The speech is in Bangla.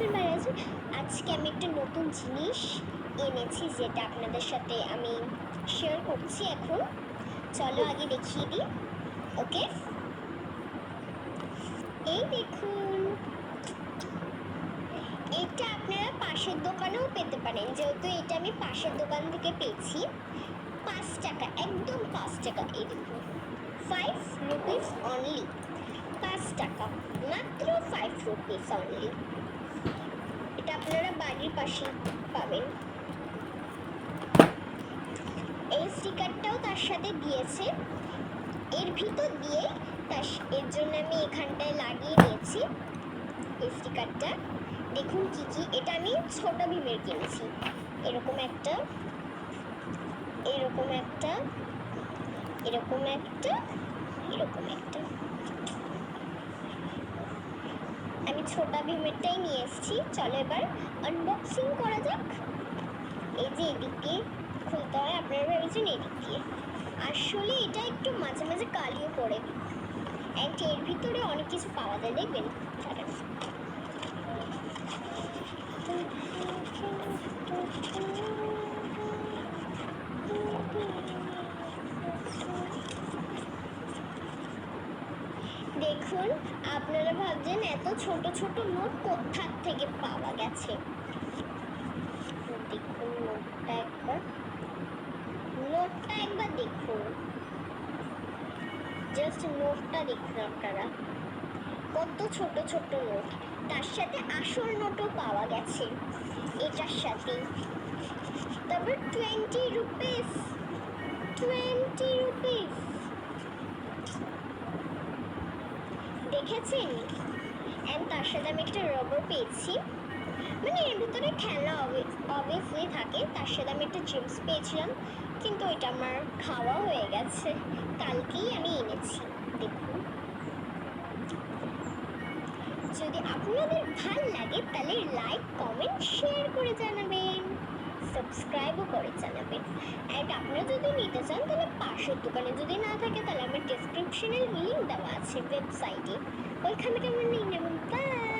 আছেন ভালো আছেন। আজকে আমি একটা নতুন জিনিস এনেছি যেটা আপনাদের সাথে আমি শেয়ার করছি এখন। চলো আগে দেখিয়ে দিই। ওকে, এই দেখুন, এটা আপনারা পাশের দোকানেও পেতে পারেন, যেহেতু এটা আমি পাশের দোকান থেকে পেয়েছি। 5 টাকা, একদম 5 টাকা। এই দেখুন, 5 রুপিস অনলি। 5 টাকা, মাত্র 5 রুপিস অনলি। এটা আপনারা বাড়ির পাশে পাবেন। এই স্টিকারটাও তার সাথে দিয়েছে, এর ভিতর দিয়ে এর জন্য আমি এখানটায় লাগিয়ে দিয়েছি এই স্টিকারটা। দেখুন কি কি, এটা আমি ছোট ভীমের কিনেছি। এরকম একটা, এরকম একটা, এরকম একটা, এরকম একটা। আমি ছোট ভীমেরটাই নিয়ে এসেছি। চলো এবার আনবক্সিং করা যাক। এই যে এদিকে খুলতে হয়, আপনারা ভেবেছেন এদিক দিয়ে, আসলে এটা একটু মাঝে মাঝে কালিও পড়ে। অ্যান্ড এর ভিতরে অনেক কিছু পাওয়া যায়, দেখবেন। দেখুন, আপনারা ভাবছেন এত ছোট ছোট নোট কোথা থেকে পাওয়া গেছে। দেখুন নোটটা একবার দেখুন, জাস্ট নোটটা দেখুন আপনারা, কত ছোট ছোট নোট। তার সাথে আসল নোটও পাওয়া গেছে এটার সাথে। তারপর 20 রুপিস, 20 রুপিস, দেখেছেন। এন্ড তার সাথে আমি একটা রবার পেয়েছি, মানে এর ভিতরে খেলনা অবভিয়াসলি থাকে। তার সাথে আমি একটা চিপস পেয়েছিলাম, কিন্তু এটা আমার খাওয়া হয়ে গেছে, কালকেই আমি এনেছি। দেখুন, যদি আপনাদের ভাল লাগে তাহলে লাইক কমেন্ট শেয়ার করে জানাবেন, সাবস্ক্রাইবও করে জানাবেন। অ্যান্ড আপনারা যদি নিতে চান তাহলে পাশের দোকানে, যদি না থাকে তাহলে আমার ডেসক্রিপশনে লিঙ্ক দেওয়া আছে ওয়েবসাইটে, ওইখান থেকে আমরা নিয়ে নেবেন। বাই।